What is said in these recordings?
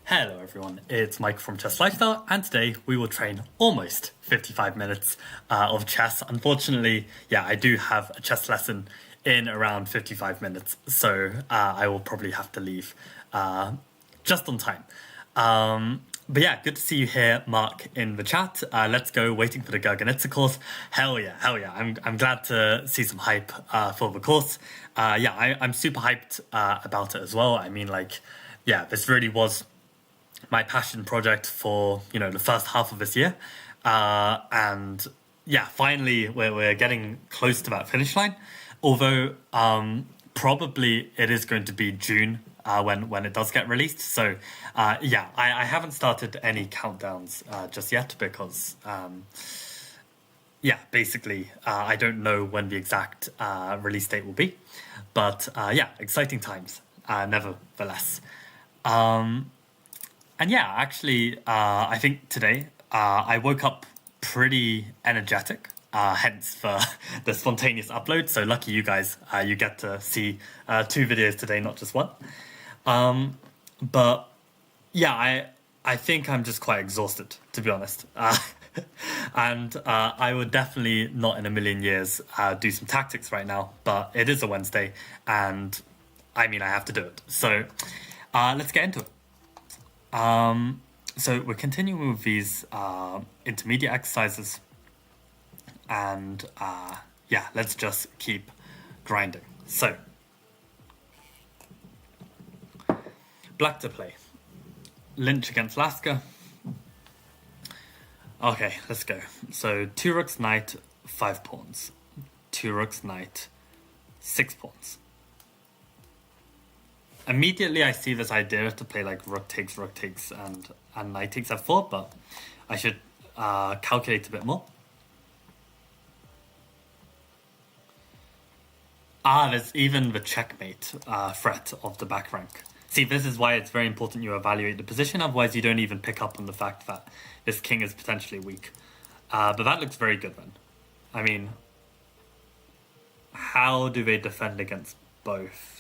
Hello everyone, it's Mike from Chess Lifestyle, and today we will train almost 55 minutes of chess. Unfortunately, I do have a chess lesson in around 55 minutes, so I will probably have to leave just on time. But yeah, good to see you here, Mark, in the chat. Let's go, waiting for the Gurganitsa course. Hell yeah. I'm glad to see some hype for the course. I'm super hyped about it as well. I mean, this really was my passion project for the first half of this year, and finally we're getting close to that finish line, although probably it is going to be June when it does get released. So I haven't started any countdowns just yet because basically I don't know when the exact release date will be, but exciting times nevertheless. And actually, I think today I woke up pretty energetic, hence for the spontaneous upload. So lucky you guys, you get to see 2 videos today, not just one. But I think I'm just quite exhausted, to be honest. And I would definitely not in a million years do some tactics right now, but it is a Wednesday, and I mean, I have to do it. So let's get into it. So we're continuing with these intermediate exercises, and let's just keep grinding. So black to play. Lynch against Lasker. Okay, let's go. So 2 rooks, knight, 5 pawns. 2 rooks, knight, 6 pawns. Immediately I see this idea to play like rook takes, and knight takes f4, but I should calculate a bit more. There's even the checkmate threat of the back rank. See, this is why it's very important you evaluate the position, otherwise you don't even pick up on the fact that this king is potentially weak. But that looks very good then. I mean, how do they defend against both?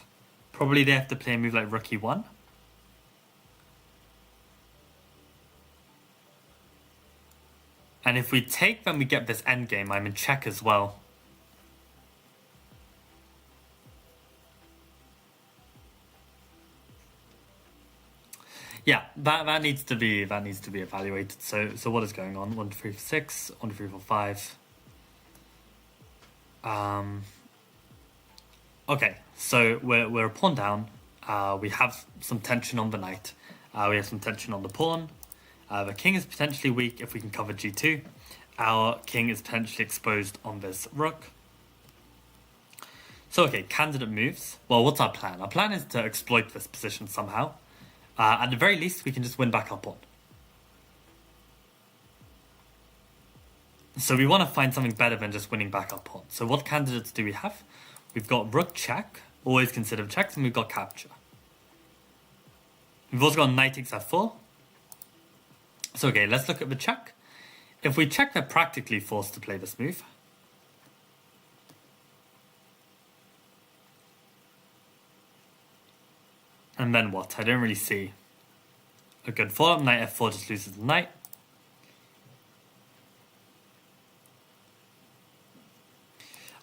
Probably they have to play a move like rook e1. And if we take, then we get this endgame. I'm in check as well. Yeah, that needs to be evaluated. So what is going on? 1, 2, 3, 4, 6, 1, 2, 3, 4, 5. Okay, so we're a pawn down. We have some tension on the knight. We have some tension on the pawn. The king is potentially weak if we can cover g2. Our king is potentially exposed on this rook. So okay, candidate moves. Well, what's our plan? Our plan is to exploit this position somehow. At the very least, we can just win back our pawn. So we want to find something better than just winning back our pawn. So what candidates do we have? We've got rook check, always consider checks, and we've got capture. We've also got knight takes f4. So okay, let's look at the check. If we check, they're practically forced to play this move. And then what? I don't really see a good follow-up. Knight f4 just loses the knight.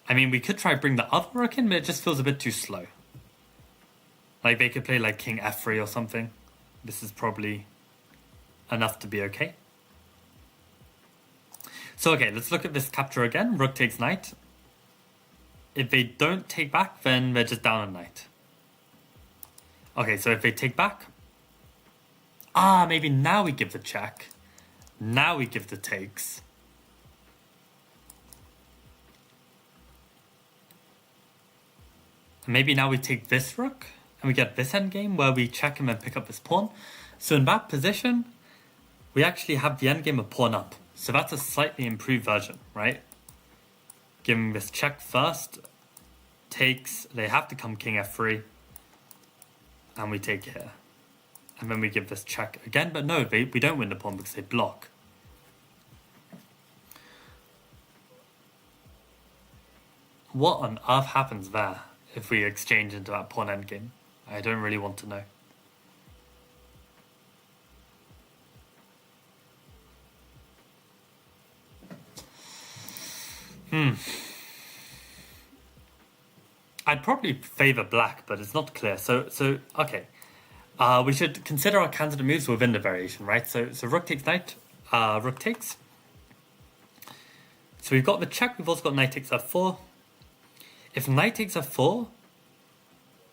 I mean, we could try bring the other rook in, but it just feels a bit too slow. Like, they could play like king f3 or something. This is probably enough to be okay. So, okay, let's look at this capture again. Rook takes knight. If they don't take back, then they're just down a knight. Okay, so if they take back... maybe now we give the check. Now we give the takes. Maybe now we take this rook and we get this endgame where we check him and pick up this pawn. So in that position, we actually have the endgame of pawn up. So that's a slightly improved version, right? Giving this check first, takes, they have to come king f3, and we take here. And then we give this check again, but no, we don't win the pawn because they block. What on earth happens there if we exchange into that pawn endgame? I don't really want to know. I'd probably favor black, but it's not clear. So okay. We should consider our candidate moves within the variation, right? So rook takes knight, rook takes. So we've got the check, we've also got knight takes f4. If knight takes f4,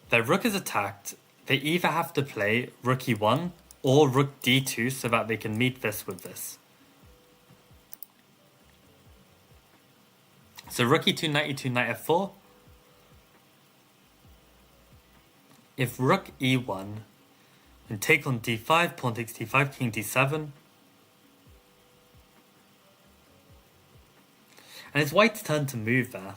their rook is attacked. They either have to play rook e1 or rook d2 so that they can meet this with this. So rook e2, knight f4. If rook e1 and take on d5, pawn takes d5, king d7. And it's white's turn to move there.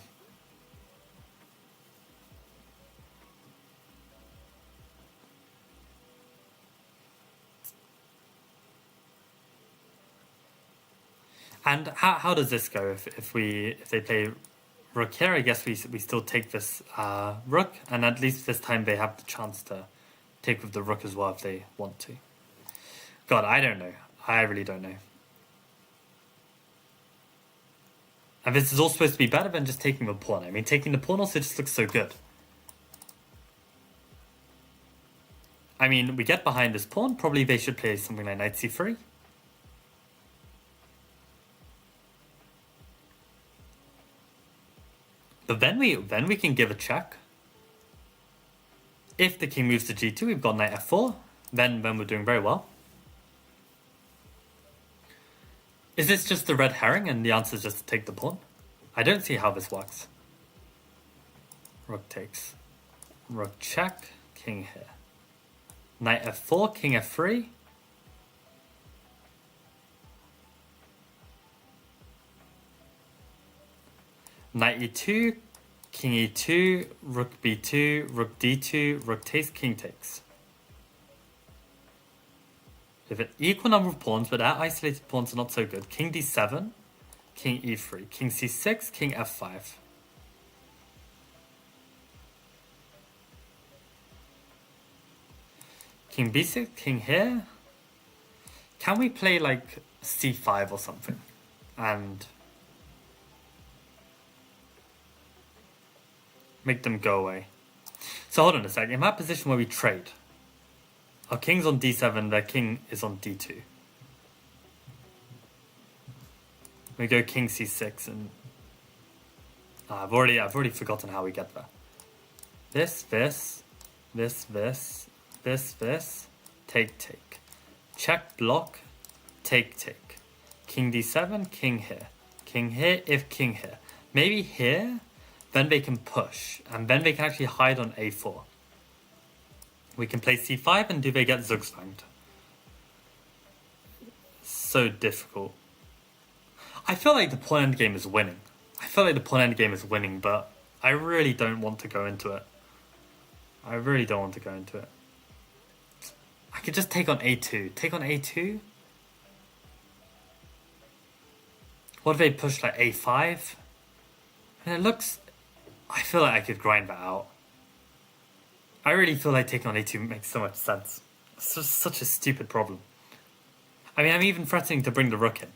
And how does this go if they play rook here? I guess we still take this rook, and at least this time they have the chance to take with the rook as well if they want to. God, I don't know. I really don't know. And this is all supposed to be better than just taking the pawn. I mean, taking the pawn also just looks so good. I mean, we get behind this pawn. Probably they should play something like knight c3. But then we can give a check. If the king moves to g2, we've got knight f4. Then we're doing very well. Is this just the red herring and the answer is just to take the pawn? I don't see how this works. Rook takes. Rook check. King here. Knight f4, king f3. Knight e2, king e2, rook b2, rook d2, rook takes, king takes. We have an equal number of pawns, but our isolated pawns are not so good. King d7, king e3, king c6, king f5. King b6, king here. Can we play like c5 or something? And make them go away. So hold on a sec. In that position where we trade, our king's on d7, their king is on d2. We go king c6 and I've already forgotten how we get there. This, take. Check, block, take. King d7, king here, if king here. Maybe here, then they can push, and then they can actually hide on a4. We can play c5, and do they get zugzwanged? So difficult. I feel like the pawn endgame is winning. But I really don't want to go into it. I could just take on a2. Take on a2? What if they push like a5? And it looks... I feel like I could grind that out. I really feel like taking on a2 makes so much sense. It's just such a stupid problem. I mean, I'm even threatening to bring the rook in.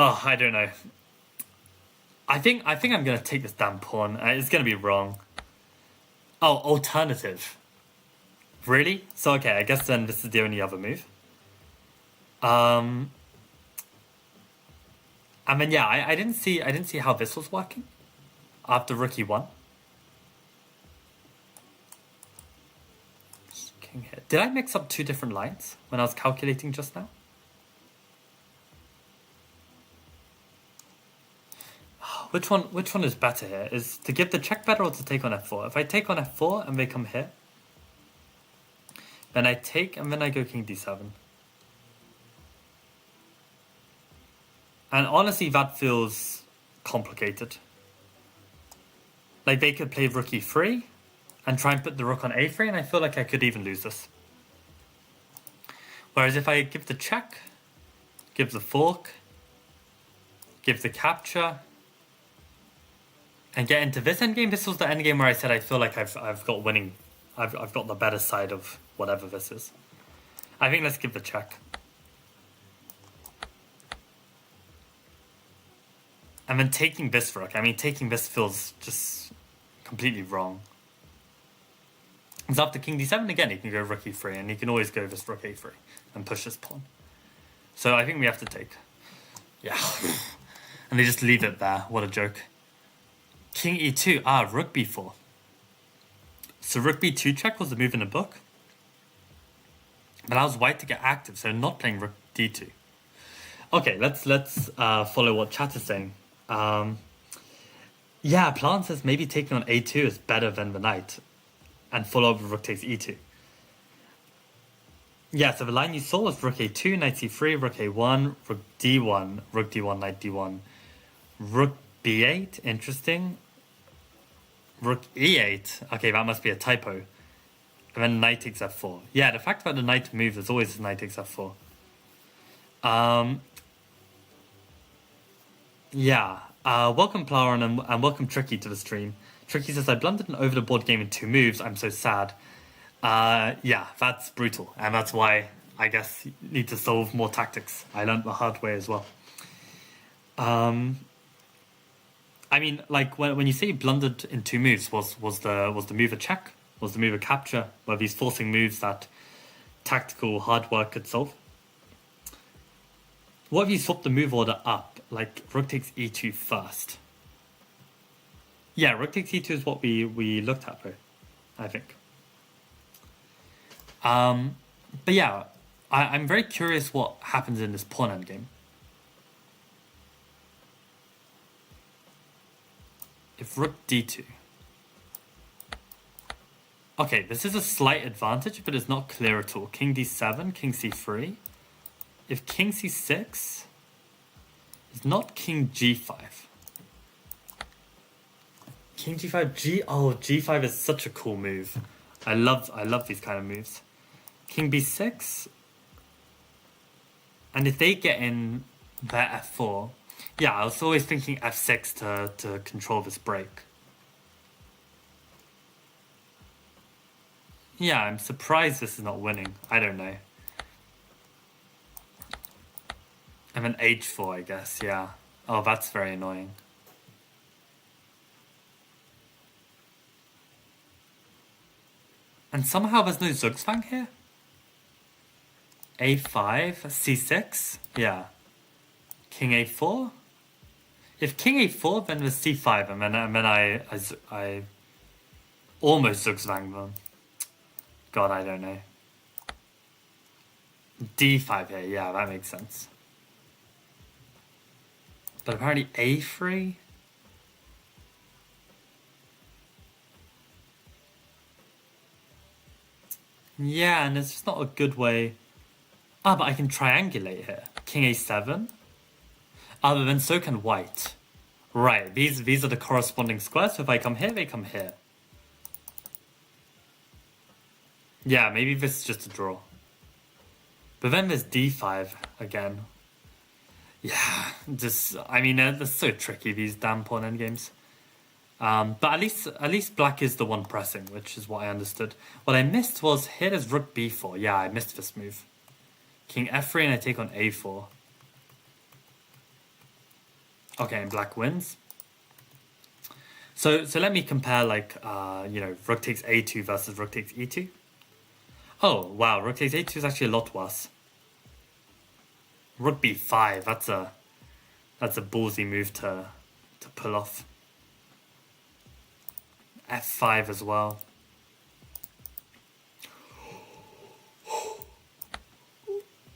Oh, I don't know. I think I'm gonna take this damn pawn. It's gonna be wrong. Oh, alternative. Really? So okay, I guess then this is the only other move. And then yeah, I didn't see how this was working after rook e1. King here. Did I mix up two different lines when I was calculating just now? Which one is better here? Is to give the check better or to take on f4? If I take on f4 and they come here, then I take and then I go king d7. And honestly, that feels complicated. Like, they could play rook e3 and try and put the rook on a3, and I feel like I could even lose this. Whereas if I give the check, give the fork, give the capture, and get into this endgame, this was the endgame where I said I feel like I've got winning. I've got the better side of whatever this is. I think let's give the check. And then taking this rook, I mean, taking this feels just completely wrong. Because after king d7, again, you can go rook e3, and you can always go this rook a3 and push this pawn. So I think we have to take. Yeah. And they just leave it there. What a joke. King e2. Ah, rook b4. So rook b2 check was the move in the book. But allows white to get active, so not playing rook d2. Okay, let's follow what chat is saying. Yeah, Plan says maybe taking on a2 is better than the knight. And follow up with rook takes e2. Yeah, so the line you saw was rook a2, knight c3, rook a1, rook d1, knight d1, rook b8, interesting. Rook e8, okay, that must be a typo. And then knight takes f4. Yeah, the fact that the knight moves is always knight takes f4. Yeah, welcome Plauron and welcome Tricky to the stream. Tricky says, I blundered an over-the-board game in 2 moves, I'm so sad. Yeah, that's brutal, and that's why I guess you need to solve more tactics. I learned the hard way as well. I mean, like when you say you blundered in 2 moves, was the move a check? Was the move a capture? Were these forcing moves that tactical hard work could solve? What if you swap the move order up, like rook takes e2 first? Yeah, rook takes e2 is what we looked at, though, I think. But yeah, I'm very curious what happens in this pawn endgame. If rook d2. Okay, this is a slight advantage, but it's not clear at all. King d7, king c3. If king c6, it's not king g5. King g5, g5 is such a cool move. I love these kind of moves. King b6. And if they get in their f4, yeah, I was always thinking f6 to control this break. Yeah, I'm surprised this is not winning. I don't know. And then h4, I guess, yeah. Oh, that's very annoying. And somehow there's no Zugzwang here? a5, c6, yeah. King a4? If king a4, then there's c5, and then I almost Zugzwang them. God, I don't know. d5 here, yeah, that makes sense. But apparently a3? Yeah, and it's just not a good way. Ah, but I can triangulate here. King a7. Ah, but then so can white. Right, these are the corresponding squares, so if I come here, they come here. Yeah, maybe this is just a draw. But then there's d5 again. Yeah, I mean, they're so tricky, these damn pawn endgames. But at least black is the one pressing, which is what I understood. What I missed was, here is rook b4. Yeah, I missed this move. King f3 and I take on a4. Okay, and black wins. So let me compare, like, rook takes a2 versus rook takes e2. Oh, wow, rook takes a2 is actually a lot worse. Rook b5, that's a ballsy move to pull off. f5 as well.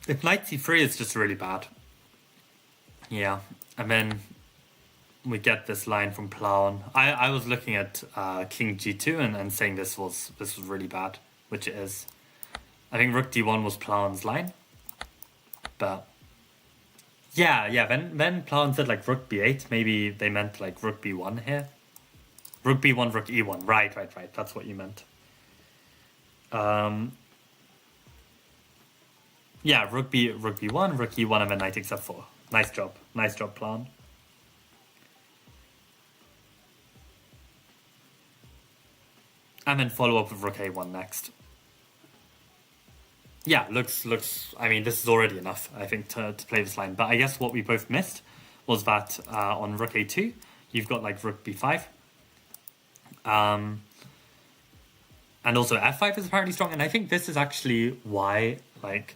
If knight c3 is just really bad. Yeah, and then we get this line from Plauen. I was looking at king g2 and saying this was really bad, which it is. I think rook d1 was Plauen's line, but Yeah. Then Plan said like rook b8. Maybe they meant like rook b1 here. Rook b1, rook e1. Right. That's what you meant. Yeah, rook b1, rook e1, and then knight takes f4. Nice job, Plan. And then follow up with rook a1 next. Yeah, looks. I mean, this is already enough, I think, to play this line. But I guess what we both missed was that on rook a2, you've got like rook b5. And also f5 is apparently strong. And I think this is actually why, like,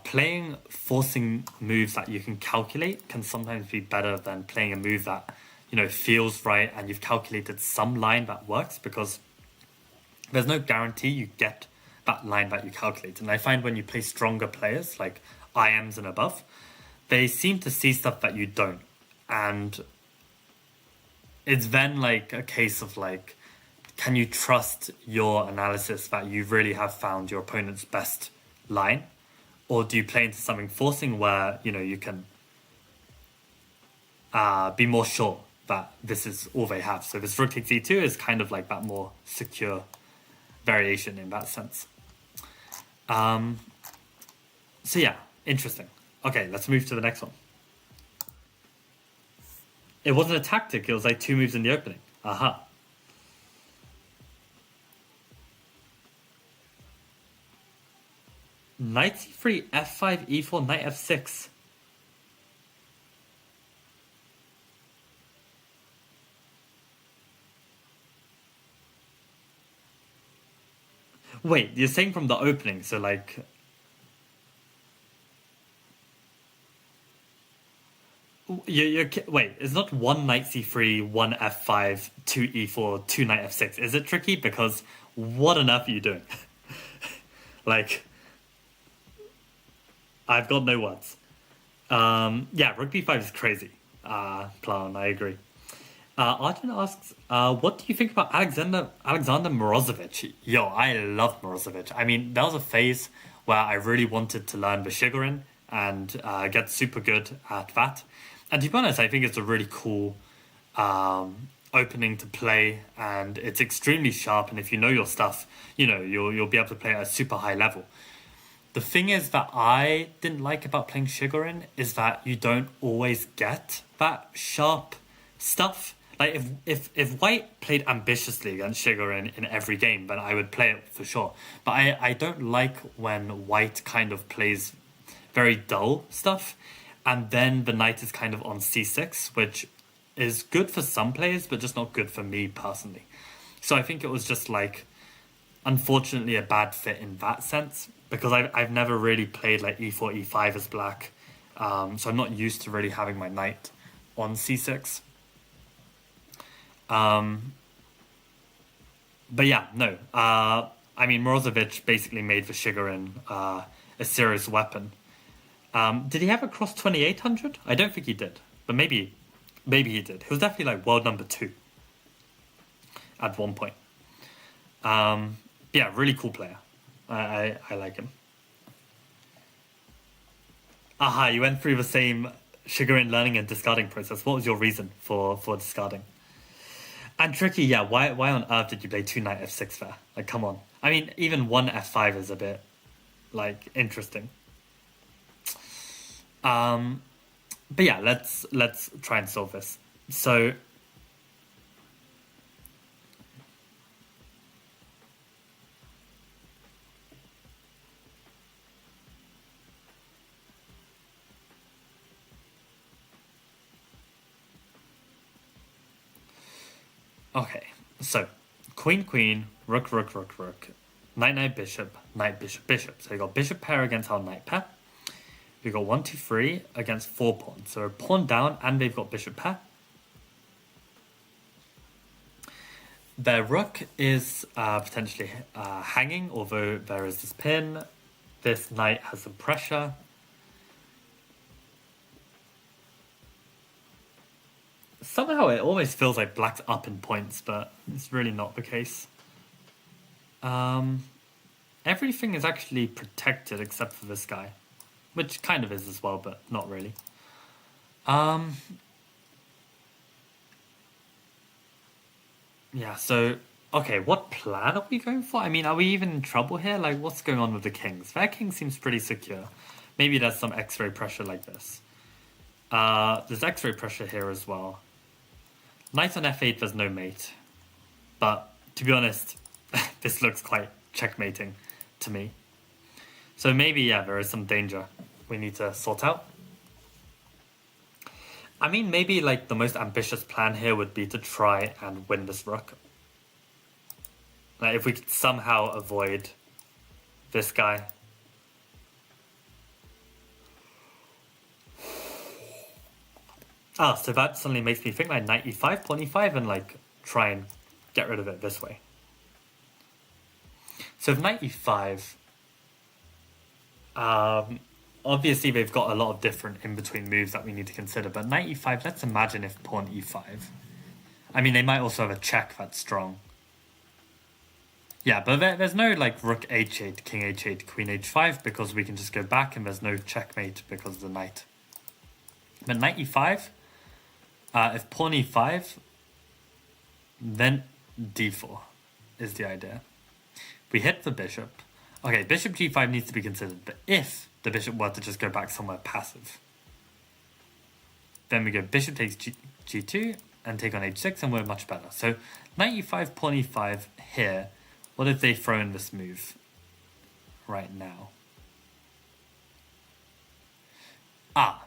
playing forcing moves that you can calculate can sometimes be better than playing a move that, feels right and you've calculated some line that works, because there's no guarantee you get that line that you calculate. And I find when you play stronger players, like IMs and above, they seem to see stuff that you don't. And it's then like a case of like, can you trust your analysis that you really have found your opponent's best line? Or do you play into something forcing where, you can be more sure that this is all they have? So this rook takes e2 is kind of like that more secure variation in that sense. So yeah, interesting. Okay, let's move to the next one. It wasn't a tactic, it was like 2 moves in the opening. Aha. Knight c3, f5, e4, knight f6. Wait, you're saying from the opening, so like... Wait, it's not 1 knight c3, 1 f5, 2 e4, 2 knight f6. Is it tricky? Because what on earth are you doing? Like... I've got no words. Yeah, rook b5 is crazy. Clown, I agree. Arjun asks, what do you think about Alexander Morozovich? Yo, I love Morozovich. I mean, there was a phase where I really wanted to learn the Shigorin and get super good at that. And to be honest, I think it's a really cool opening to play, and it's extremely sharp. And if you know your stuff, you'll be able to play at a super high level. The thing is that I didn't like about playing Shigorin is that you don't always get that sharp stuff. Like if White played ambitiously against Shigorin in every game, then I would play it for sure. But I don't like when White kind of plays very dull stuff, and then the knight is kind of on c6, which is good for some players, but just not good for me personally. So I think it was just like, unfortunately, a bad fit in that sense, because I've never really played like e4, e5 as black. So I'm not used to really having my knight on c6. But yeah, no. I mean, Morozovich basically made the Shigorin a serious weapon. Did he have a cross 2800? I don't think he did, but maybe he did. He was definitely like world number 2 at one point. Yeah, really cool player. I like him. Aha, you went through the same Shigorin learning and discarding process. What was your reason for discarding? And tricky, yeah, why on earth did you play 2 knight f6 there? Like, come on. I mean, even 1 f5 is a bit, like, interesting. But yeah, let's try and solve this. So... Okay, so queen, rook, knight, bishop, bishop. So you got bishop pair against our knight pair. We've got 1, 2, 3 against 4 pawns. So a pawn down, and they've got bishop pair. Their rook is potentially hanging, although there is this pin. This knight has some pressure. Somehow it almost feels like black's up in points, but it's really not the case. Everything is actually protected except for this guy. which kind of is as well, but not really. Yeah, so, okay, what plan are we going for? I mean, are we even in trouble here? Like, what's going on with the kings? Their king seems pretty secure. Maybe there's some X-ray pressure like this. There's X-ray pressure here as well. Knight on f8, there's no mate. But, to be honest, this looks quite checkmating to me. So maybe, yeah, there is some danger we need to sort out. I mean, maybe, like, the most ambitious plan here would be to try and win this rook. Like, if we could somehow avoid this guy. Ah, so that suddenly makes me think like knight e5, pawn e5, and like try and get rid of it this way. So with knight e5, obviously they've got a lot of different in-between moves that we need to consider, but knight e5, let's imagine if pawn e5. I mean, they might also have a check that's strong. Yeah, but there's no like rook h8, king h8, queen h5, because we can just go back and there's no checkmate because of the knight. But knight e5, if pawn e5, then d4 is the idea. We hit the bishop. Okay, bishop g5 needs to be considered, but if the bishop were to just go back somewhere passive, then we go bishop takes g2 and take on h6 and we're much better. So knight e5, pawn e5 here. What if they throw in this move right now?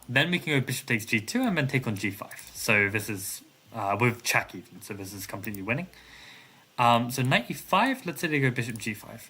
Then we can go bishop takes g2 and then take on g5. So this is with check even, so this is completely winning. So knight e5, let's say they go bishop g5.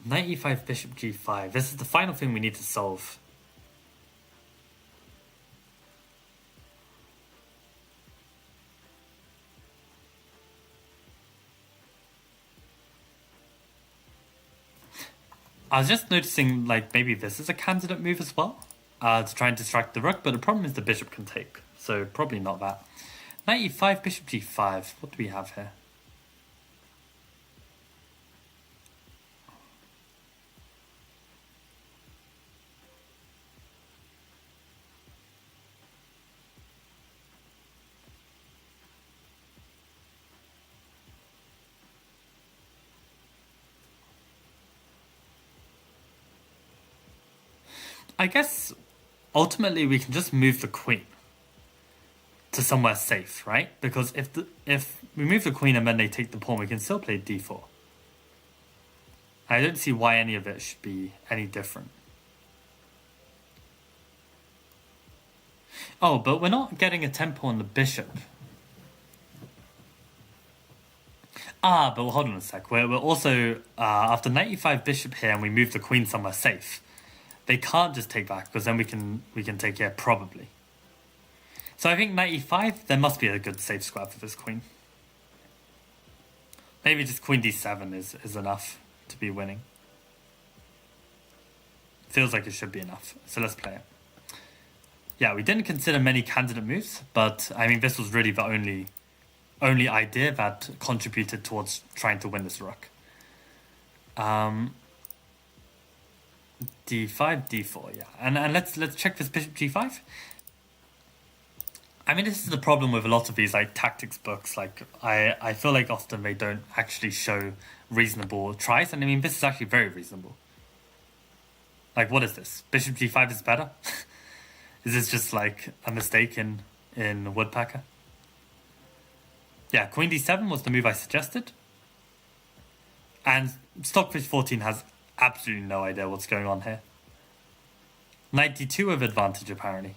Knight e5, bishop g5. This is the final thing we need to solve. I was just noticing, like, maybe this is a candidate move as well, to try and distract the rook, but the problem is the bishop can take, so probably not that. Knight e5, bishop g5. What do we have here? I guess ultimately we can just move the queen to somewhere safe, right? Because if we move the queen and then they take the pawn, we can still play d4. I don't see why any of it should be any different. Oh, but we're not getting a tempo on the bishop. But hold on a sec. We're also, after knight e5 bishop here and we move the queen somewhere safe, they can't just take back because then we can take here probably. So I think knight e5, there must be a good safe square for this queen. Maybe just queen d7 is enough to be winning. Feels like it should be enough. So let's play it. Yeah, we didn't consider many candidate moves, but I mean this was really the only idea that contributed towards trying to win this rook. d5, d4, yeah. And let's check this bishop g5. I mean, this is the problem with a lot of these like tactics books. Like I feel like often they don't actually show reasonable tries, and I mean this is actually very reasonable. Like, what is this? Bishop g5 is better? Is this just like a mistake in Woodpecker? Yeah, Queen D7 was the move I suggested. And Stockfish 14 has absolutely no idea what's going on here. Knight D2 with advantage, apparently.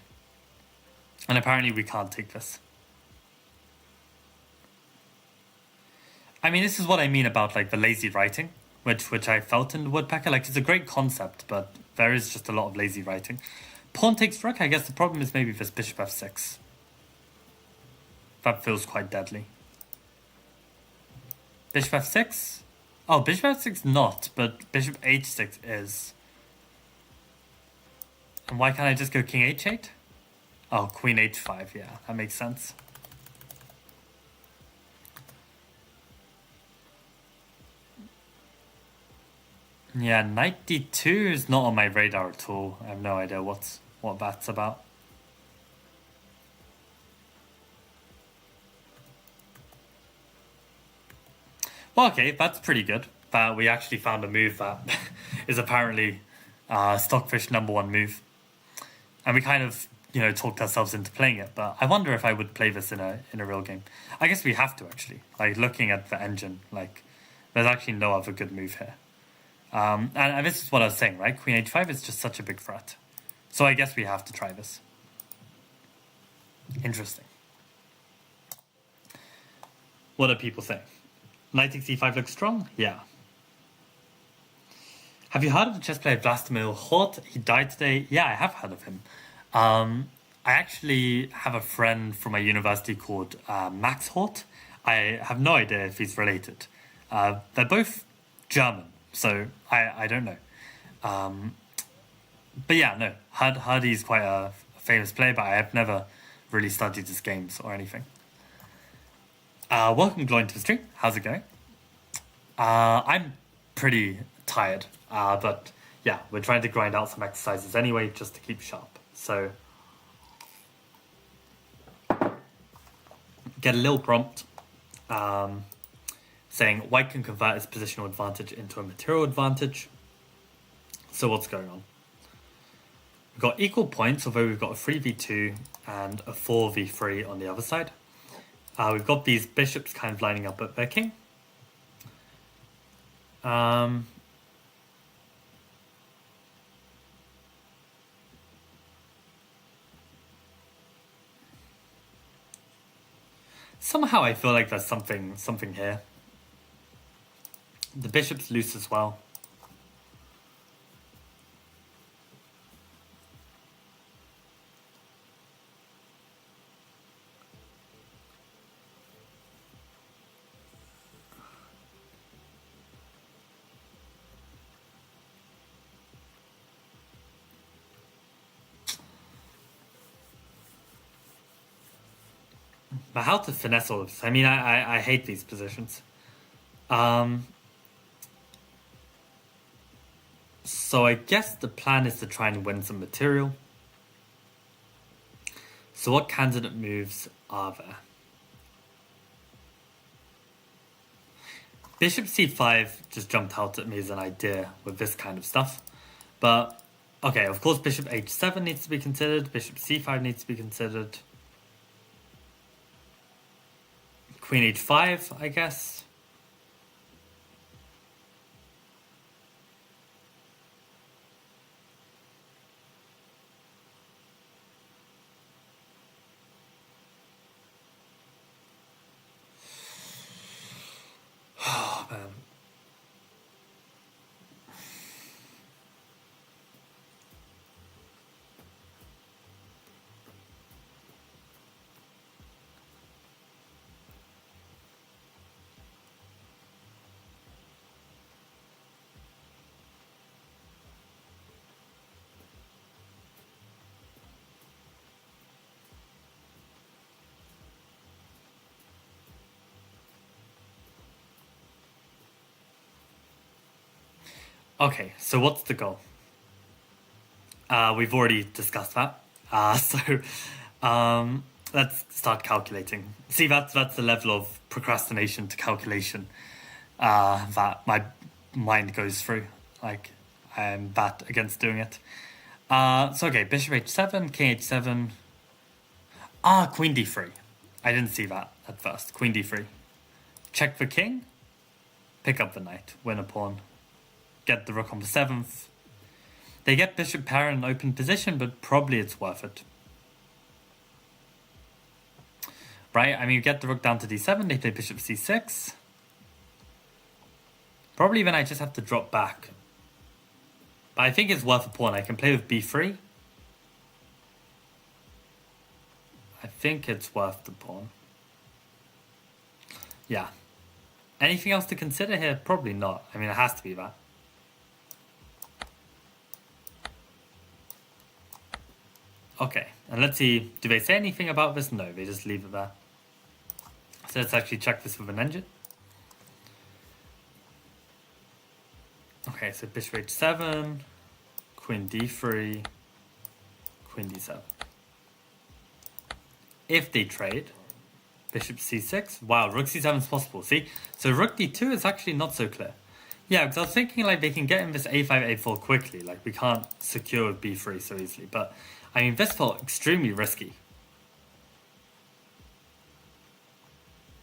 And apparently we can't take this. I mean, this is what I mean about like the lazy writing, which I felt in the Woodpecker. Like, it's a great concept, but there is just a lot of lazy writing. Pawn takes rook. I guess the problem is maybe this bishop f6. That feels quite deadly. Bishop f6? Oh, bishop f6 not, but bishop h6 is. And why can't I just go king h8? Oh, queen h5, yeah, that makes sense. Yeah, knight d2 is not on my radar at all. I have no idea what that's about. Well, okay, that's pretty good. That we actually found a move that is apparently Stockfish #1 move. And we kind of, talked ourselves into playing it. But I wonder if I would play this in a real game. I guess we have to, actually. Like, looking at the engine, like, there's actually no other good move here. And this is what I was saying, right? Queen h5 is just such a big threat. So I guess we have to try this. Interesting. What are people saying? Knight takes e5 looks strong? Yeah. Have you heard of the chess player Vladimir Hort? He died today. Yeah, I have heard of him. I actually have a friend from my university called Max Hort. I have no idea if he's related. They're both German, so I don't know. But yeah, no. Heard he's quite a famous player, but I have never really studied his games or anything. Welcome, Gloin, to the stream. How's it going? I'm pretty tired, but yeah, we're trying to grind out some exercises anyway, just to keep sharp. So, get a little prompt saying white can convert its positional advantage into a material advantage. So what's going on? We've got equal points, although we've got a 3v2 and a 4v3 on the other side. We've got these bishops kind of lining up at their king. Somehow I feel like there's something here. The bishop's loose as well. But how to finesse all of this? I mean, I hate these positions. So I guess the plan is to try and win some material. So what candidate moves are there? Bishop c5 just jumped out at me as an idea with this kind of stuff. But, okay, of course bishop h7 needs to be considered. Bishop c5 needs to be considered. Queen h5, I guess. Oh, man. Okay, so what's the goal? We've already discussed that. Let's start calculating. See, that's the level of procrastination to calculation that my mind goes through. Like, I am bad against doing it. So okay, bishop h7, king h7. Queen d3. I didn't see that at first. Queen d3. Check the king. Pick up the knight. Win a pawn. Get the rook on the 7th. They get bishop pair in an open position, but probably it's worth it. Right? I mean, you get the rook down to d7. They play bishop c6. Probably then I just have to drop back. But I think it's worth a pawn. I can play with b3. I think it's worth the pawn. Yeah. Anything else to consider here? Probably not. I mean, it has to be that. Okay, and let's see, do they say anything about this? No, they just leave it there. So let's actually check this with an engine. Okay, so bishop h7, queen d3, queen d7. If they trade, bishop c6, wow, rook c7 is possible, see? So rook d2 is actually not so clear. Yeah, because I was thinking like they can get in this a5, a4 quickly, like we can't secure with b3 so easily, but I mean this felt extremely risky.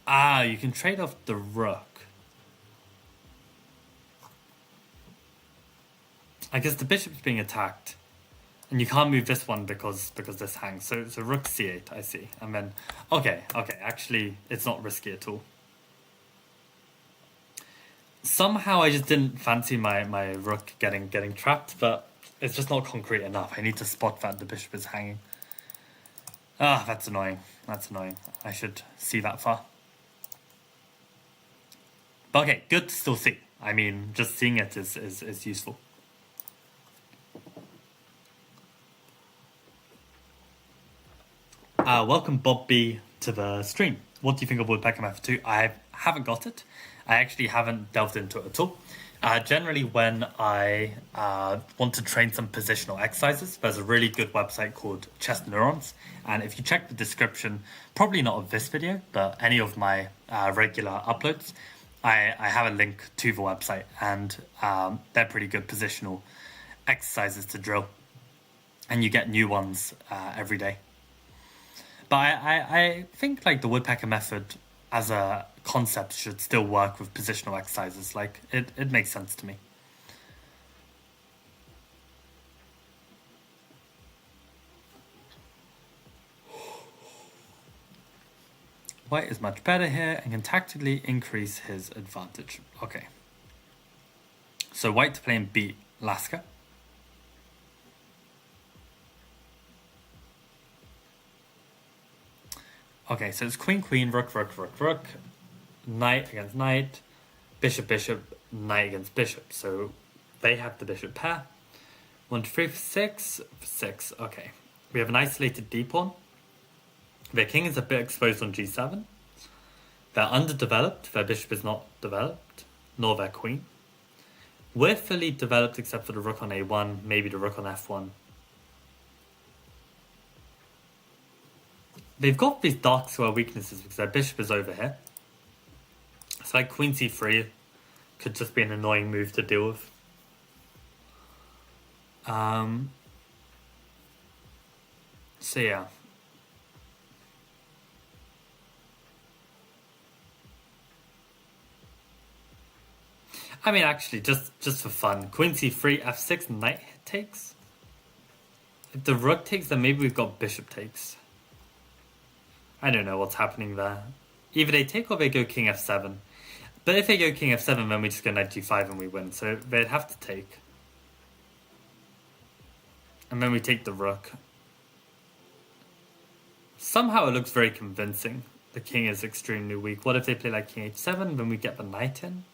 You can trade off the rook. I guess the bishop's being attacked. And you can't move this one because this hangs. So rook c8, I see. And then, okay, actually, it's not risky at all. Somehow I just didn't fancy my rook getting trapped, but it's just not concrete enough. I need to spot that the bishop is hanging. That's annoying. That's annoying. I should see that far. But okay, good to still see. I mean, just seeing it is useful. Welcome Bob B to the stream. What do you think of Woodpecker Method 2? I haven't got it. I actually haven't delved into it at all. Generally, when I want to train some positional exercises, there's a really good website called Chess Neurons. And if you check the description, probably not of this video, but any of my regular uploads, I have a link to the website. And they're pretty good positional exercises to drill. And you get new ones every day. But I think like the Woodpecker method as a concept should still work with positional exercises. Like it makes sense to me. White is much better here and can tactically increase his advantage. Okay. So white to play and beat Lasker. Okay, so it's queen, queen, rook, rook, rook, rook, knight against knight, bishop, bishop, knight against bishop. So they have the bishop pair. 1, 2, 3, 6, 6. Okay, we have an isolated d pawn. Their king is a bit exposed on g7. They're underdeveloped. Their bishop is not developed, nor their queen. We're fully developed except for the rook on a1, maybe the rook on f1. They've got these dark square weaknesses because their bishop is over here. So like queen c3 could just be an annoying move to deal with. So yeah. I mean, actually, just for fun, queen c3, f6, knight takes. If the rook takes, then maybe we've got bishop takes. I don't know what's happening there. Either they take or they go king f7. But if they go king f7, then we just go knight g5 and we win. So they'd have to take. And then we take the rook. Somehow it looks very convincing. The king is extremely weak. What if they play like king h7, then we get the knight in?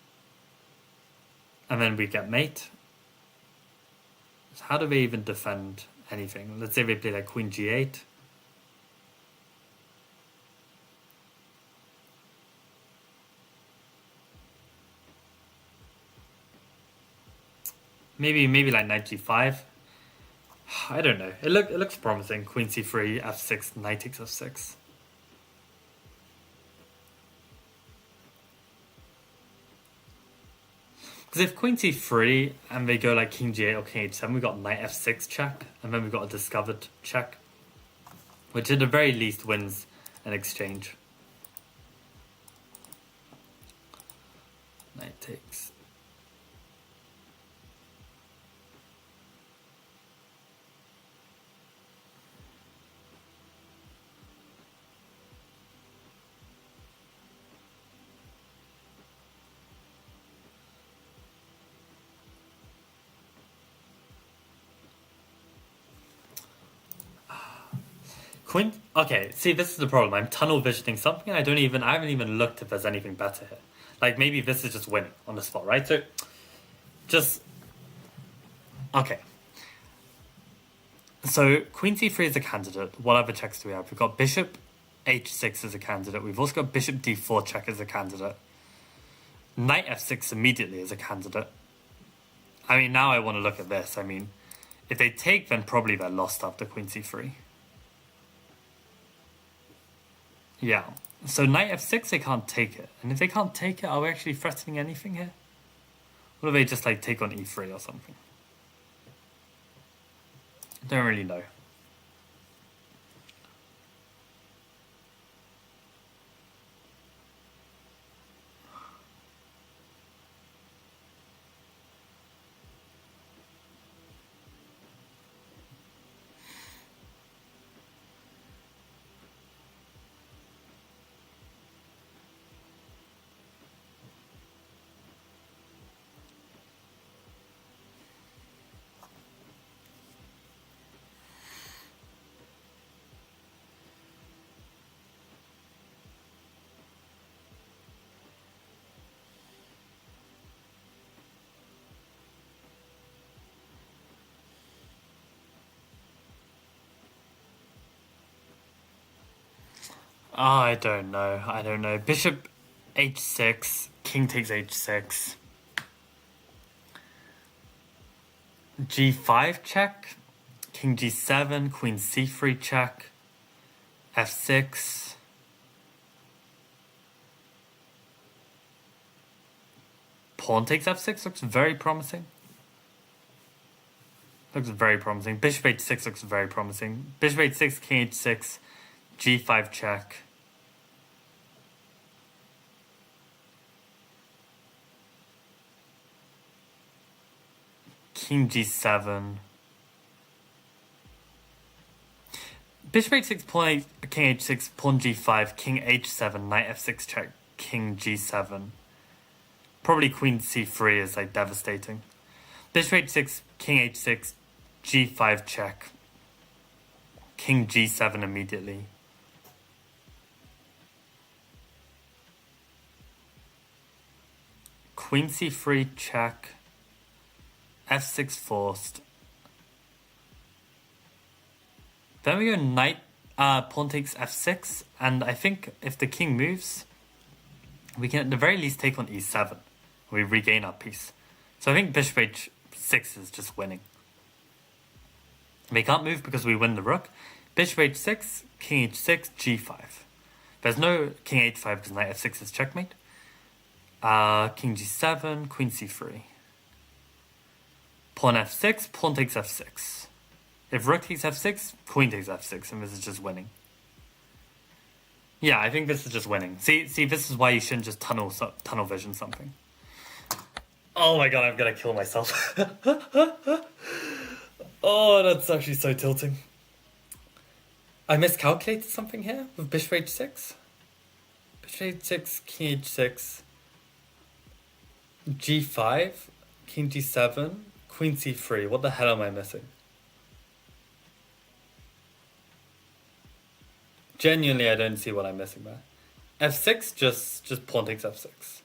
And then we get mate. So how do they even defend anything? Let's say they play like queen g8. Maybe like knight g5. I don't know. It looks promising. Queen c3, f6, knight takes f6. Because if queen c3 and they go like king g8 or king h7, we've got knight f6 check, and then we've got a discovered check, which at the very least wins an exchange. Knight takes. Queen. Okay, see, this is the problem. I'm tunnel visioning something. I haven't even looked if there's anything better here. Like maybe this is just winning on the spot, right? So, just okay. So queen c3 is a candidate. What other checks do we have? We've got bishop h6 as a candidate. We've also got bishop d4 check as a candidate. Knight f6 immediately as a candidate. I mean, now I want to look at this. I mean, if they take, then probably they're lost after queen c3. Yeah, so knight f6, they can't take it. And if they can't take it, are we actually threatening anything here? Or do they just like take on e3 or something? I don't really know. Oh, I don't know. Bishop h6, king takes h6. g5 check, king g7, queen c3 check, f6. Pawn takes f6 looks very promising. Bishop h6 looks very promising. Bishop h6, king h6, g5 check. King g7. Bishop h6, pawn king h6, pawn g5, king h7, knight f6 check, king g7. Probably queen c3 is like devastating. Bishop h6, king h6, g5 check, king g7 immediately. Queen c3 check, f6 forced. Then we go knight, pawn takes f6, and I think if the king moves, we can at the very least take on e7. We regain our piece. So I think bishop h6 is just winning. They can't move because we win the rook. Bishop h6, king h6, g5. There's no king h5 because knight f6 is checkmate. King g7, queen c3. Pawn f6, pawn takes f6. If rook takes f6, queen takes f6, and this is just winning. Yeah, I think this is just winning. See, this is why you shouldn't just tunnel vision something. Oh my god, I'm gonna kill myself. Oh, that's actually so tilting. I miscalculated something here with bishop h6. Bishop h6, king h6, g5, king g7, queen c3. What the hell am I missing? Genuinely, I don't see what I'm missing there. f6, just pawn takes f6.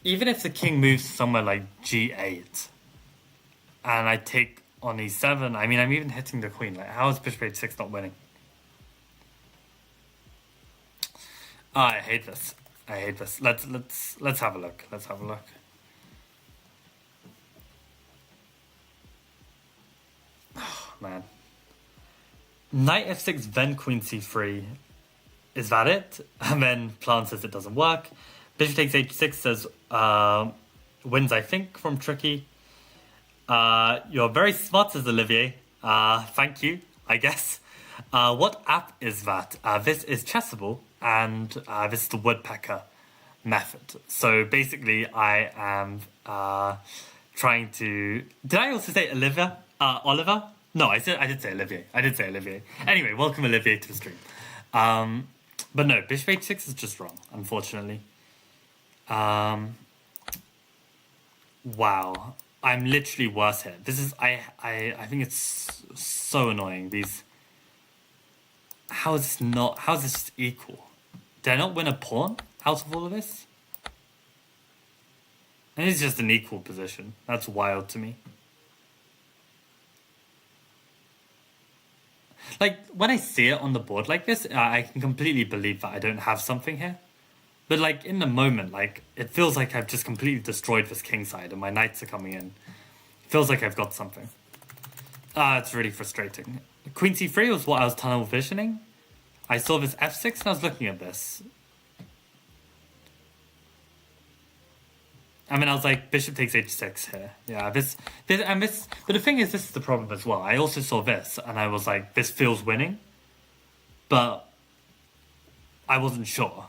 Even if the king moves somewhere like g8, and I take on e7, I mean, I'm even hitting the queen. Like, how is bishop h6 not winning? Oh, I hate this. Let's have a look. Oh, man. Knight f6, then queen c3. is that it? And then Plan says it doesn't work. Bishop takes h6 says wins, I think, from Tricky. You're very smart, says Olivier. Thank you, I guess. What app is that? This is Chessable, and this is the Woodpecker method. So basically, I am trying to... Did I also say Olivia? Oliver? No, I did say Olivier. I did say Olivier. Anyway, welcome Olivier to the stream. But no, Bishop h6 is just wrong, unfortunately. Wow. I'm literally worse here. This is... I think it's so annoying. These... How is this equal? Did I not win a pawn out of all of this? And it's just an equal position. That's wild to me. Like, when I see it on the board like this, I can completely believe that I don't have something here. But, like, in the moment, like, it feels like I've just completely destroyed this kingside and my knights are coming in. It feels like I've got something. It's really frustrating. Queen c3 was what I was tunnel visioning. I saw this f6 and I was looking at this. I mean, I was like, bishop takes h6 here. Yeah, this, but the thing is, this is the problem as well. I also saw this, and I was like, this feels winning, but I wasn't sure.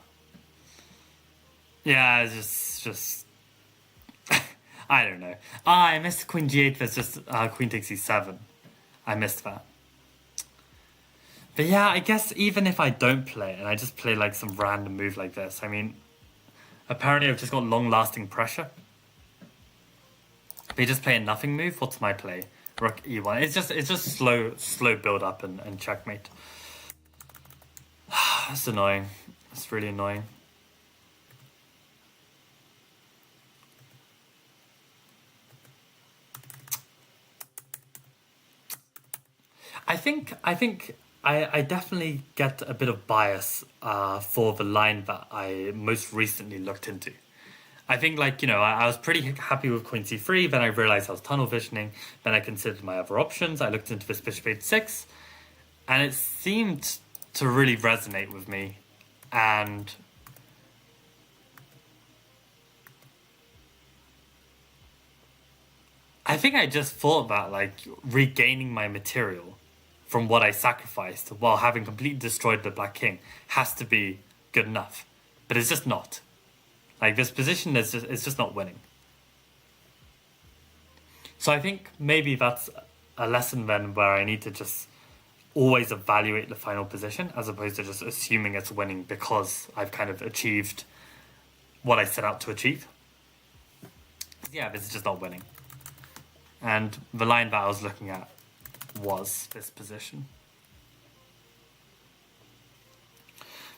Yeah, it's just, I don't know. I missed queen g8, there's just queen takes e7. I missed that. But yeah, I guess even if I don't play it, and I just play like some random move like this, I mean, apparently I've just got long-lasting pressure. They just play a nothing move. What's my play? Rook e1. It's just slow build up and checkmate. That's annoying. It's really annoying. I think I definitely get a bit of bias for the line that I most recently looked into. I think, like, you know, I was pretty happy with queen c3, then I realized I was tunnel visioning, then I considered my other options, I looked into this bishop h6, and it seemed to really resonate with me, and I think I just thought that, like, regaining my material from what I sacrificed while having completely destroyed the black king has to be good enough, but it's just not. Like, this position is just not winning. So I think maybe that's a lesson then where I need to just always evaluate the final position as opposed to just assuming it's winning because I've kind of achieved what I set out to achieve. Yeah, this is just not winning. And the line that I was looking at was this position.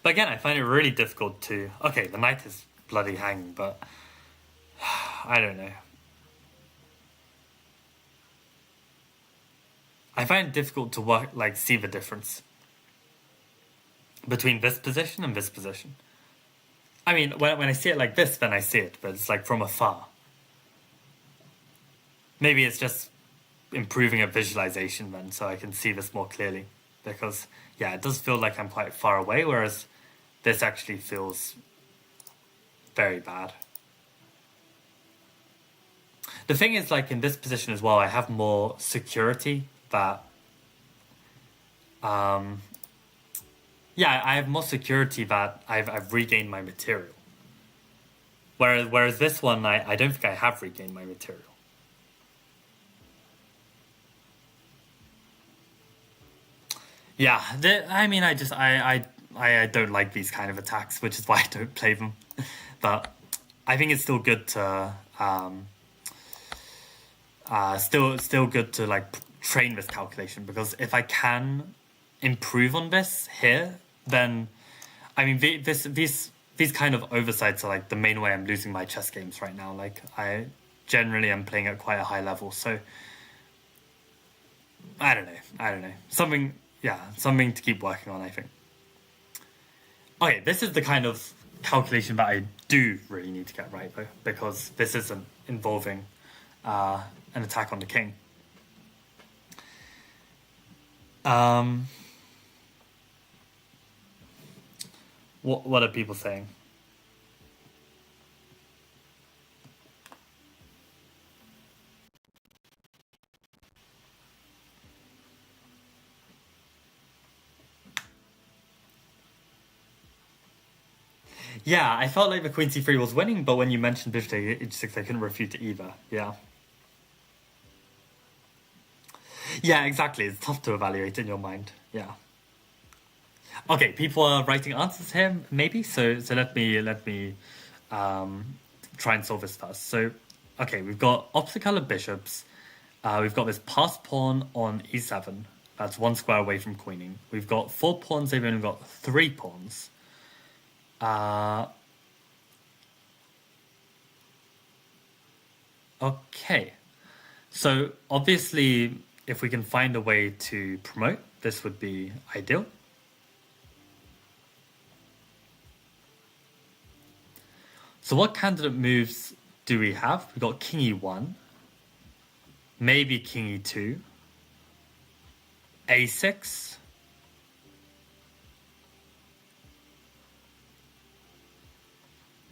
But again, I find it really difficult to... Okay, the knight is bloody hanging, but I don't know. I find it difficult to see the difference between this position and this position. I mean, when I see it like this, then I see it, but it's like from afar. Maybe it's just improving a visualization then, so I can see this more clearly. Because, yeah, it does feel like I'm quite far away, whereas this actually feels very bad. The thing is, like, in this position as well, I have more security that... yeah, I have more security that I've regained my material. Whereas this one, I don't think I have regained my material. Yeah, I mean, I don't like these kind of attacks, which is why I don't play them. But I think it's still good to still good to like train this calculation, because if I can improve on this here, then I mean these kind of oversights are like the main way I'm losing my chess games right now. Like, I generally am playing at quite a high level, so I don't know. Something to keep working on, I think. Okay, this is the kind of calculation that I do really need to get right, though, because this isn't involving an attack on the king. What are people saying? Yeah, I felt like the queen c3 was winning, but when you mentioned bishop to h6, I couldn't refute it either. Yeah. Yeah, exactly. It's tough to evaluate in your mind. Yeah. Okay, people are writing answers here, maybe. So let me try and solve this first. So, okay, we've got opposite color bishops. We've got this passed pawn on e7. That's one square away from queening. We've got 4 pawns. They've only got 3 pawns. Okay. So obviously, if we can find a way to promote, this would be ideal. So what candidate moves do we have? We've got king e1, maybe king e2, a6,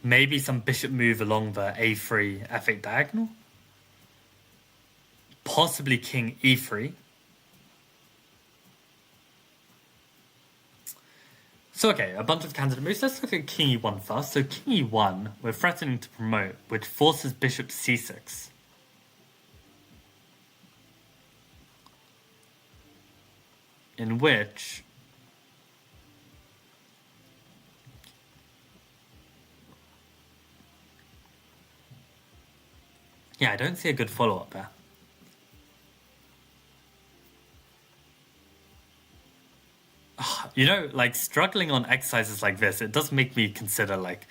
maybe some bishop move along the a3, f8 diagonal, possibly king e3. So okay, a bunch of candidate moves. Let's look at king e1 first. So king e1, we're threatening to promote, which forces bishop c6. In which... yeah, I don't see a good follow-up there. You know, like, struggling on exercises like this, it does make me consider, like,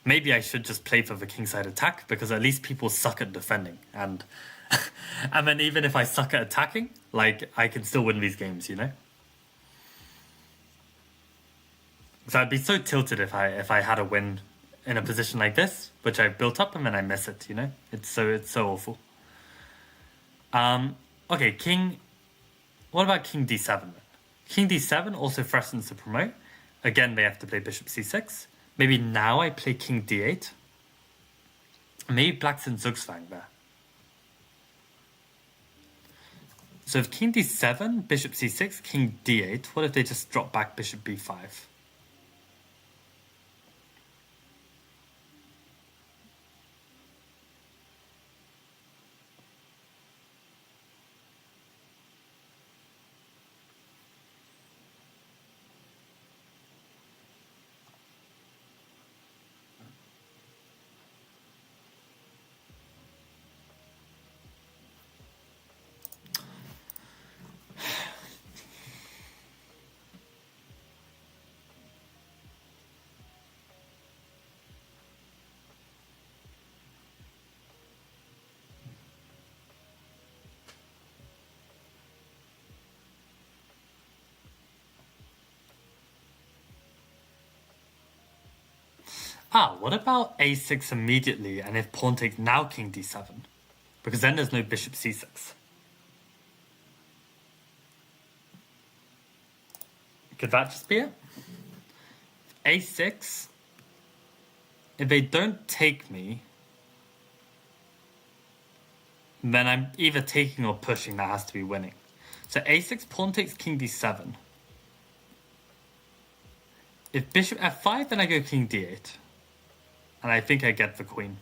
maybe I should just play for the kingside attack, because at least people suck at defending. And and then even if I suck at attacking, like, I can still win these games, you know? So I'd be so tilted if I had a win in a position like this, which I've built up, and then I miss it, you know? It's so awful. Okay, king... what about king d7 then? King d7 also threatens to promote. Again, they have to play bishop c6. Maybe now I play king d8. Maybe black's in Zugzwang there. So if king d7, bishop c6, king d8, what if they just drop back bishop b5? What about a6 immediately, and if pawn takes now king d7? Because then there's no bishop c6. Could that just be it? a6, if they don't take me, then I'm either taking or pushing. That has to be winning. So a6, pawn takes king d7. If bishop f5, then I go king d8. And I think I get the queen.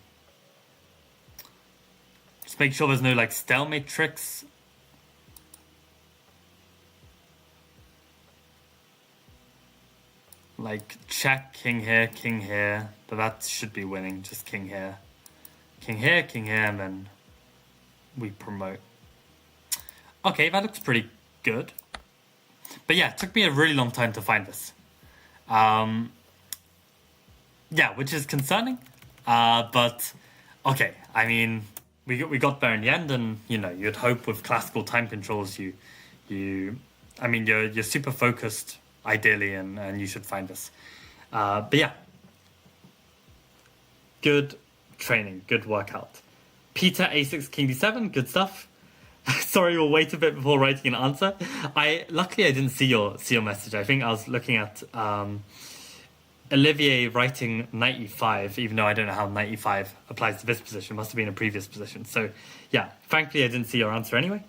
Just make sure there's no, like, stalemate tricks. Like, check, king here. But that should be winning. Just king here. King here, and then we promote. Okay, that looks pretty good. But yeah, it took me a really long time to find this. Yeah, which is concerning. But okay, I mean, we got there in the end, and you know, you'd hope with classical time controls, you're super focused ideally, and you should find this. But yeah, good training, good workout. Peter a6 king d7, good stuff. Sorry, we'll wait a bit before writing an answer. Luckily I didn't see your message. I think I was looking at Olivier writing 95, even though I don't know how 95 applies to this position, must have been a previous position. So yeah, frankly, I didn't see your answer anyway.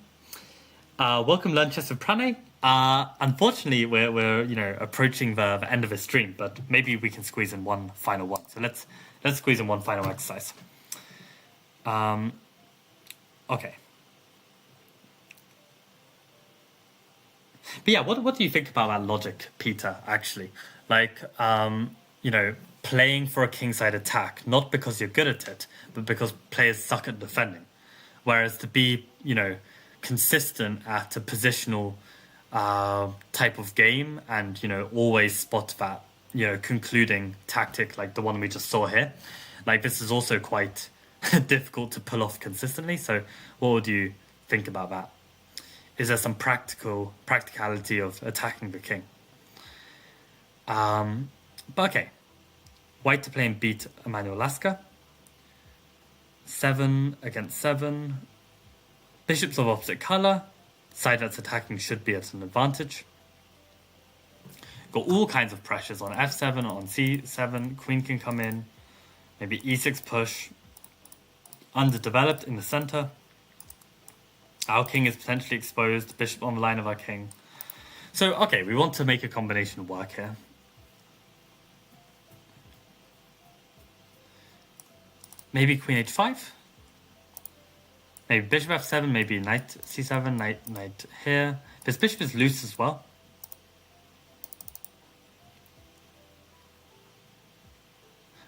Welcome, Learn Chess with Pranay. Unfortunately, we're approaching the end of the stream, but maybe we can squeeze in one final one. So let's squeeze in one final exercise. Okay. But yeah, what do you think about that logic, Peter, actually? Like, playing for a kingside attack, not because you're good at it, but because players suck at defending. Whereas to be, consistent at a positional type of game and, always spot that, concluding tactic like the one we just saw here. Like, this is also quite difficult to pull off consistently. So what would you think about that? Is there some practicality of attacking the king? But okay. White to play and beat Emmanuel Lasker. 7 against 7. Bishops of opposite colour. Side that's attacking should be at an advantage. Got all kinds of pressures on f7, on c7. Queen can come in. Maybe e6 push. Underdeveloped in the centre. Our king is potentially exposed. Bishop on the line of our king. So, okay, we want to make a combination work here. Maybe queen h5. Maybe bishop f7, maybe knight c7, knight here. This bishop is loose as well.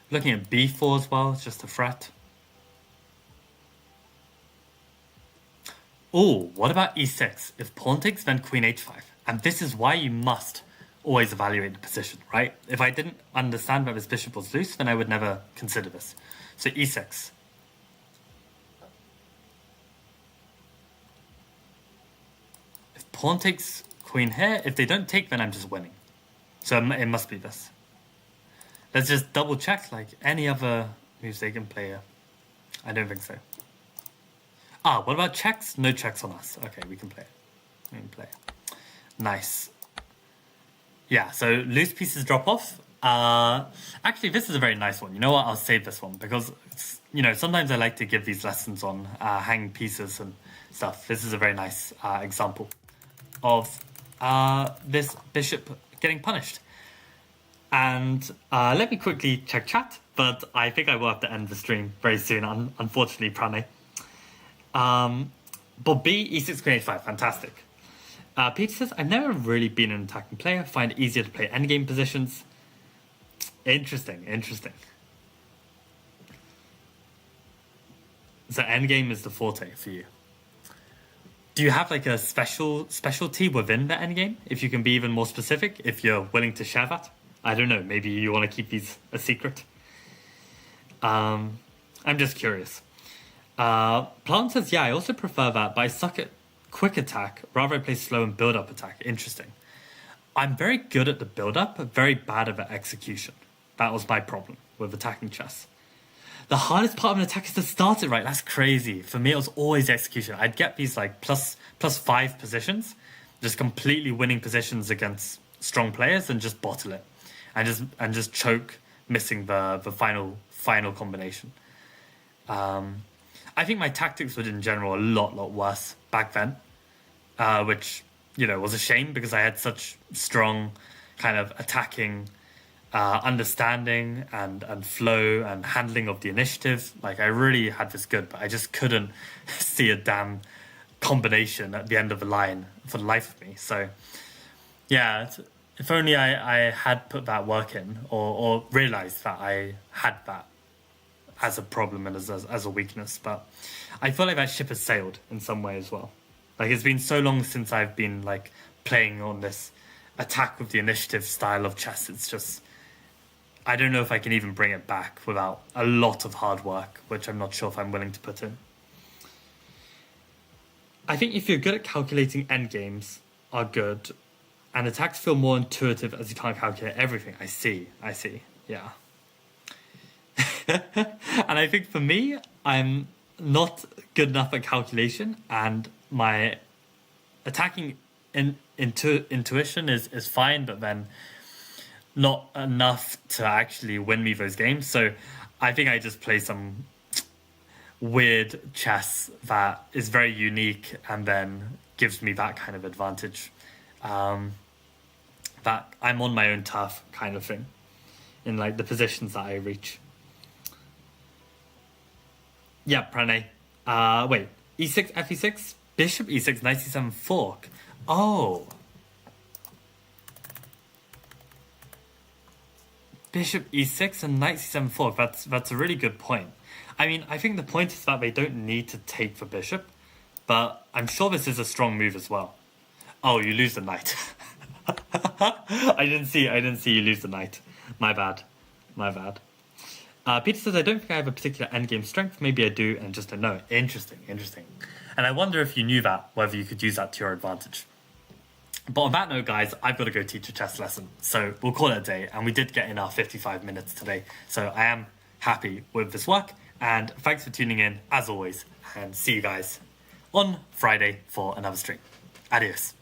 Looking at b4 as well, it's just a threat. Oh, what about e6? If pawn takes, then queen h5. And this is why you must always evaluate the position, right? If I didn't understand that this bishop was loose, then I would never consider this. So e6. If pawn takes queen here, if they don't take, then I'm just winning. So it must be this. Let's just double check like any other moves they can play here. I don't think so. What about checks? No checks on us. Okay, we can play it. We can play it. Nice. Yeah, so loose pieces drop off. Actually, this is a very nice one. You know what? I'll save this one because, sometimes I like to give these lessons on hanging pieces and stuff. This is a very nice example of this bishop getting punished. And let me quickly check chat, but I think I will have to end the stream very soon, unfortunately, Pranay. But B, e6, queen h5, fantastic. Peter says, I've never really been an attacking player, find it easier to play endgame positions. Interesting. So endgame is the forte for you. Do you have like a specialty within the endgame? If you can be even more specific, if you're willing to share that? I don't know, maybe you want to keep these a secret. I'm just curious. Plant says, yeah, I also prefer that, but I suck at quick attack. Rather I play slow and build-up attack. Interesting. I'm very good at the build-up, but very bad at the execution. That was my problem with attacking chess. The hardest part of an attack is to start it right. That's crazy. For me, it was always the execution. I'd get these like plus 5 positions, just completely winning positions against strong players and just bottle it. And just choke, missing the final combination. I think my tactics were in general a lot worse back then, which, was a shame because I had such strong kind of attacking understanding and flow and handling of the initiative. Like, I really had this good, but I just couldn't see a damn combination at the end of the line for the life of me. So, yeah, if only I had put that work in or realised that I had that as a problem and as a weakness. But I feel like that ship has sailed in some way as well. Like, it's been so long since I've been like playing on this attack with the initiative style of chess. It's just, I don't know if I can even bring it back without a lot of hard work, which I'm not sure if I'm willing to put in. I think if you're good at calculating endgames are good, and attacks feel more intuitive as you can't calculate everything. I see, yeah. And I think for me, I'm not good enough at calculation, and my attacking intuition is fine, but then not enough to actually win me those games. So I think I just play some weird chess that is very unique and then gives me that kind of advantage. That I'm on my own turf kind of thing in like the positions that I reach. Yeah, Pranay. Wait, e6, fe6, bishop e6, knight c7 fork. Oh. Bishop e6 and knight c7 fork. That's a really good point. I mean, I think the point is that they don't need to take the bishop, but I'm sure this is a strong move as well. Oh, you lose the knight. I didn't see you lose the knight. My bad. Peter says, I don't think I have a particular endgame strength. Maybe I do and just don't know. Interesting. And I wonder if you knew that, whether you could use that to your advantage. But on that note, guys, I've got to go teach a chess lesson. So we'll call it a day. And we did get in our 55 minutes today. So I am happy with this work. And thanks for tuning in, as always. And see you guys on Friday for another stream. Adios.